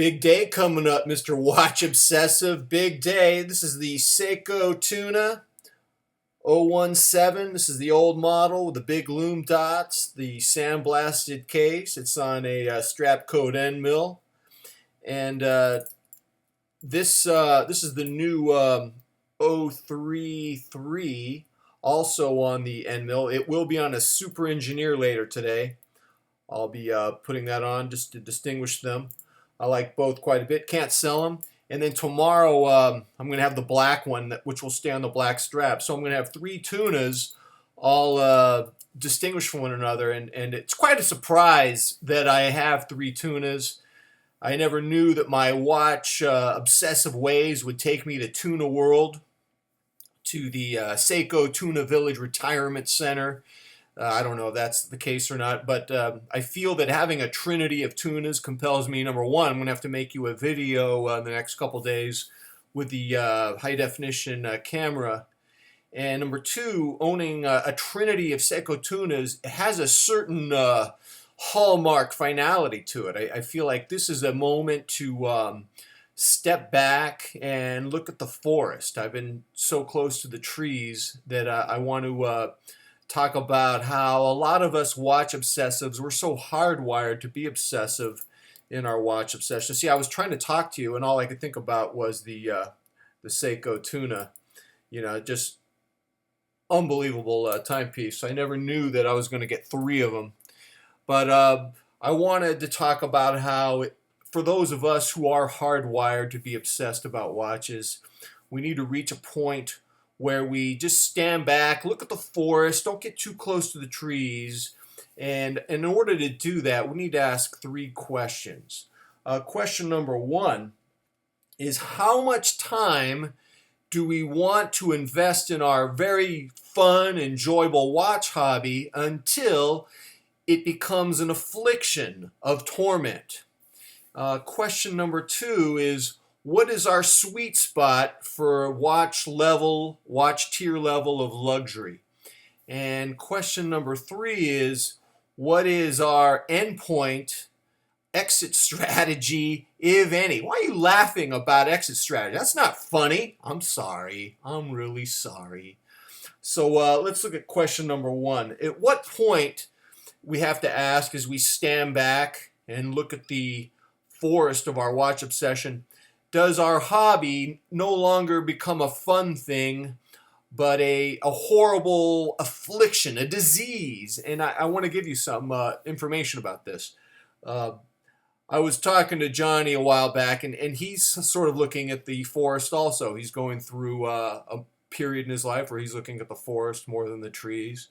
Big day coming up, Mr. Watch Obsessive. Big day. This is the Seiko Tuna 017. This is the old model with the big loom dots, the sandblasted case. It's on a strap coat end mill. And this is the new 033, also on the end mill. It will be on a Super Engineer later today. I'll be putting that on just to distinguish them. I like both quite a bit. Can't sell them. And then tomorrow I'm going to have the black one, which will stay on the black strap. So I'm going to have three tunas all distinguished from one another. And it's quite a surprise that I have three tunas. I never knew that my watch obsessive ways would take me to Tuna World, to the Seiko Tuna Village Retirement Center. I don't know if that's the case or not, but I feel that having a trinity of tunas compels me. Number one, I'm going to have to make you a video in the next couple days with the high definition camera. And number two, owning a trinity of Seiko tunas has a certain hallmark finality to it. I feel like this is a moment to step back and look at the forest. I've been so close to the trees that I want to talk about how a lot of us watch obsessives, we're so hardwired to be obsessive in our watch obsession. See, I was trying to talk to you, and all I could think about was the Seiko Tuna. You know, just unbelievable timepiece. I never knew that I was going to get three of them. But I wanted to talk about how, for those of us who are hardwired to be obsessed about watches, we need to reach a point where we just stand back, look at the forest, don't get too close to the trees. And in order to do that, we need to ask three questions. Question number one is, how much time do we want to invest in our very fun, enjoyable watch hobby until it becomes an affliction of torment? Question number two is, what is our sweet spot for watch tier level of luxury? And question number three is, what is our endpoint exit strategy, if any? Why are you laughing about exit strategy? That's not funny. I'm sorry. I'm really sorry. So let's look at question number one. At what point we have to ask, as we stand back and look at the forest of our watch obsession, does our hobby no longer become a fun thing, but a horrible affliction, a disease? And I want to give you some information about this. I was talking to Johnny a while back, and he's sort of looking at the forest also. He's going through a period in his life where he's looking at the forest more than the trees.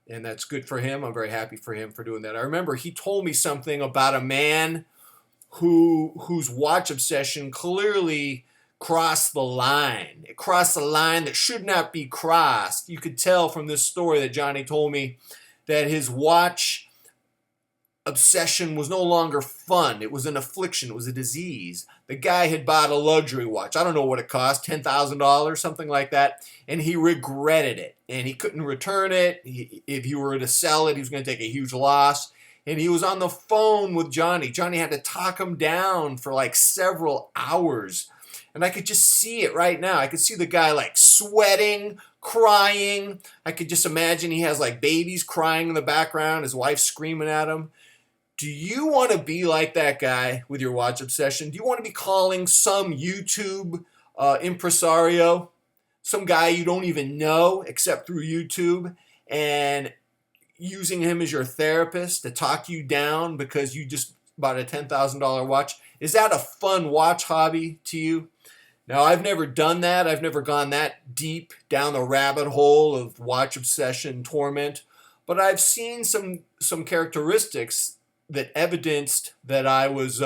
And that's good for him. I'm very happy for him for doing that. I remember he told me something about a man whose watch obsession clearly crossed the line. It crossed the line that should not be crossed. You could tell from this story that Johnny told me that his watch obsession was no longer fun. It was an affliction. It was a disease. The guy had bought a luxury watch. I don't know what it cost, $10,000, something like that. And he regretted it. And he couldn't return it. If he were to sell it, he was going to take a huge loss. And he was on the phone with Johnny. Johnny had to talk him down for like several hours. And I could just see it right now. I could see the guy like sweating, crying. I could just imagine he has like babies crying in the background, his wife screaming at him. Do you want to be like that guy with your watch obsession? Do you want to be calling some YouTube impresario, some guy you don't even know except through YouTube, and using him as your therapist to talk you down because you just bought a $10,000 watch? Is that a fun watch hobby to you? Now, I've never done that. I've never gone that deep down the rabbit hole of watch obsession torment, but I've seen some characteristics that evidenced that I was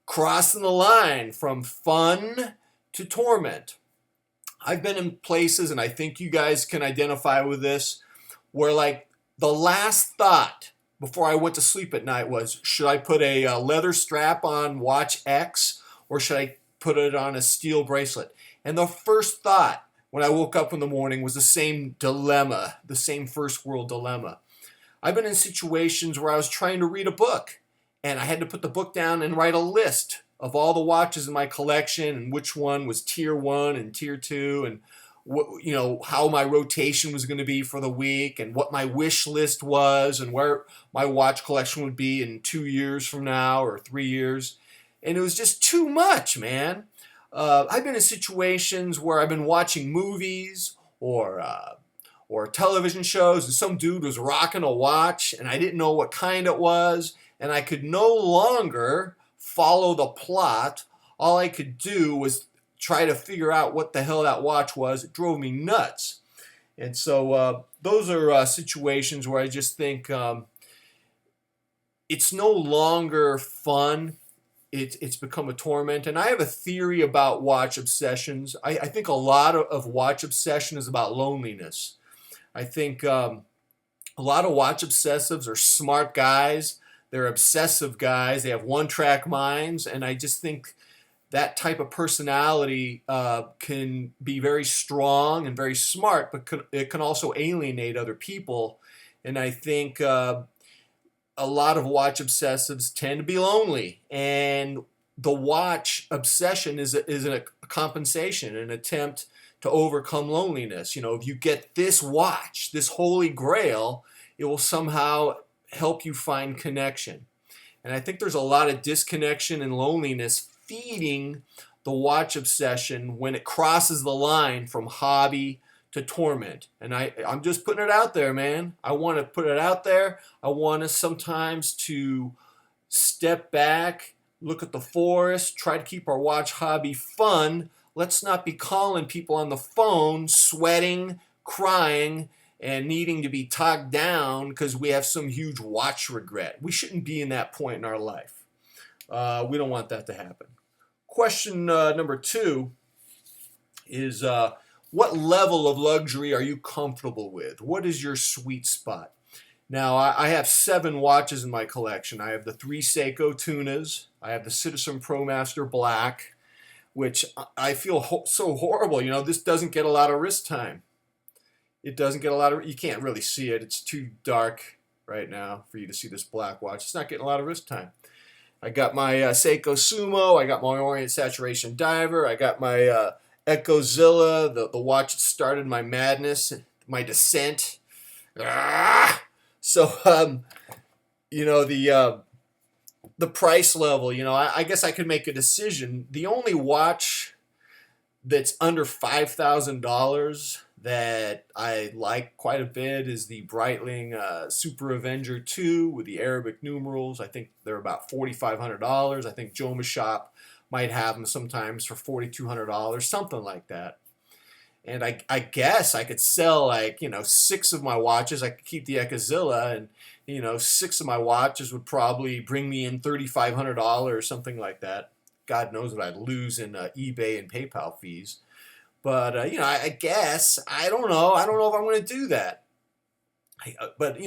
crossing the line from fun to torment. I've been in places, and I think you guys can identify with this, where like the last thought before I went to sleep at night was, should I put a leather strap on watch X, or should I put it on a steel bracelet? And the first thought when I woke up in the morning was the same dilemma, the same first world dilemma. I've been in situations where I was trying to read a book, and I had to put the book down and write a list of all the watches in my collection and which one was tier 1 and tier 2 and what, how my rotation was going to be for the week and what my wish list was and where my watch collection would be in 2 years from now or 3 years. And it was just too much, man. I've been in situations where I've been watching movies or television shows, and some dude was rocking a watch, and I didn't know what kind it was, and I could no longer follow the plot. All I could do was try to figure out what the hell that watch was. It drove me nuts. And so those are situations where I just think it's no longer fun. It's become a torment. And I have a theory about watch obsessions. I think a lot of watch obsession is about loneliness. I think a lot of watch obsessives are smart guys. They're obsessive guys. They have one-track minds. And I just think that type of personality can be very strong and very smart, but it can also alienate other people. And I think a lot of watch obsessives tend to be lonely. And the watch obsession is a compensation, an attempt to overcome loneliness. If you get this watch, this holy grail, it will somehow help you find connection. And I think there's a lot of disconnection and loneliness feeding the watch obsession when it crosses the line from hobby to torment. And I'm just putting it out there, man. I want to put it out there. I want us sometimes to step back, look at the forest, try to keep our watch hobby fun. Let's not be calling people on the phone, sweating, crying, and needing to be talked down because we have some huge watch regret. We shouldn't be in that point in our life. We don't want that to happen. Question number 2 is what level of luxury are you comfortable with? What is your sweet spot? Now, I have 7 watches in my collection. I have the 3 Seiko Tunas. I have the Citizen ProMaster Black, which I feel so horrible. This doesn't get a lot of wrist time. It doesn't get a lot of, you can't really see it. It's too dark right now for you to see this black watch. It's not getting a lot of wrist time. I got my Seiko Sumo. I got my Orient Saturation Diver. I got my Echozilla, the watch that started my madness, my descent. So, the price level, I guess I could make a decision. The only watch that's under $5,000 that I like quite a bit is the Breitling Super Avenger 2 with the Arabic numerals. I think they're about $4,500. I think Joma Shop might have them sometimes for $4,200, something like that. And I guess I could sell 6 of my watches. I could keep the Echozilla, and 6 of my watches would probably bring me in $3,500, something like that. God knows what I'd lose in eBay and PayPal fees. But, I guess, I don't know. I don't know if I'm going to do that. But,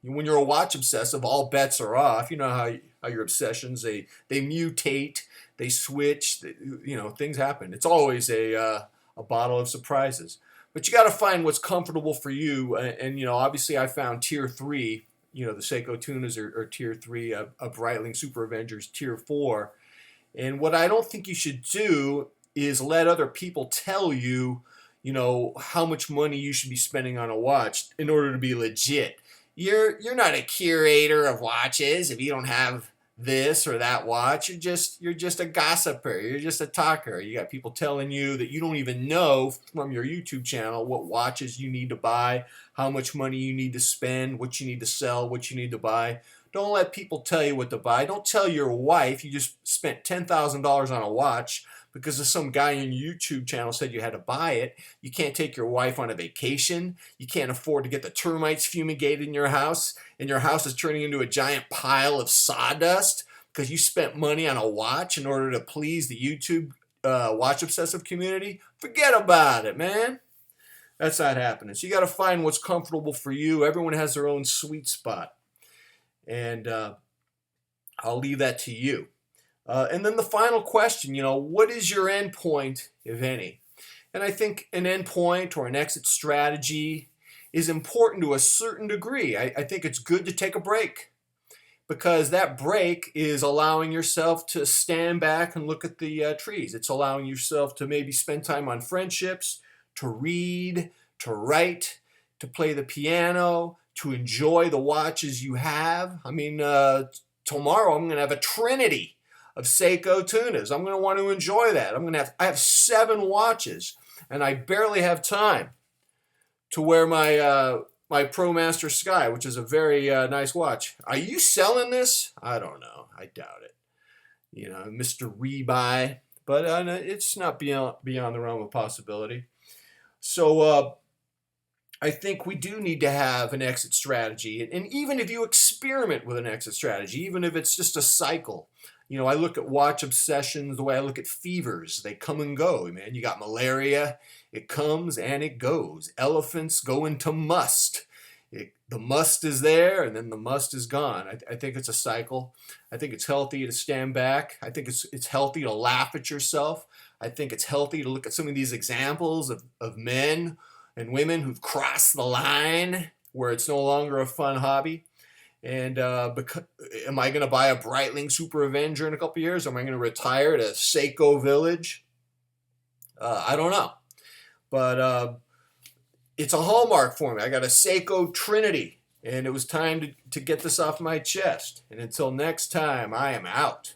when you're a watch obsessive, all bets are off. You know how your obsessions, they mutate, they switch, things happen. It's always a bottle of surprises. But you got to find what's comfortable for you. And obviously I found tier 3, the Seiko Tunas are tier 3, a Breitling Super Avengers tier 4. And what I don't think you should do is let other people tell you, how much money you should be spending on a watch in order to be legit. You're not a curator of watches if you don't have this or that watch. You're just a gossiper. You're just a talker. You got people telling you that you don't even know from your YouTube channel what watches you need to buy, how much money you need to spend, what you need to sell, what you need to buy. Don't let people tell you what to buy. Don't tell your wife you just spent $10,000 on a watch because some guy on your YouTube channel said you had to buy it. You can't take your wife on a vacation. You can't afford to get the termites fumigated in your house, and your house is turning into a giant pile of sawdust because you spent money on a watch in order to please the YouTube watch obsessive community. Forget about it, man. That's not happening. So you got to find what's comfortable for you. Everyone has their own sweet spot. And I'll leave that to you. And then the final question, what is your end point, if any? And I think an end point or an exit strategy is important to a certain degree. I think it's good to take a break. because that break is allowing yourself to stand back and look at the trees. It's allowing yourself to maybe spend time on friendships, to read, to write, to play the piano, to enjoy the watches you have. I mean, tomorrow I'm going to have a trinity of Seiko Tunas. I'm going to want to enjoy that. I have 7 watches, and I barely have time to wear my ProMaster Sky, which is a very nice watch. Are you selling this? I don't know. I doubt it. You know, Mr. Rebuy, but it's not beyond the realm of possibility. So I think we do need to have an exit strategy. And even if you experiment with an exit strategy, even if it's just a cycle, you know, I look at watch obsessions the way I look at fevers. They come and go, man. You got malaria, it comes and it goes. Elephants go into must. The must is there, and then the must is gone. I think it's a cycle. I think it's healthy to stand back. I think it's healthy to laugh at yourself. I think it's healthy to look at some of these examples of men and women who've crossed the line where it's no longer a fun hobby. And am I going to buy a Breitling Super Avenger in a couple years? Or am I going to retire to Seiko Village? I don't know. But it's a hallmark for me. I got a Seiko Trinity, and it was time to get this off my chest. And until next time, I am out.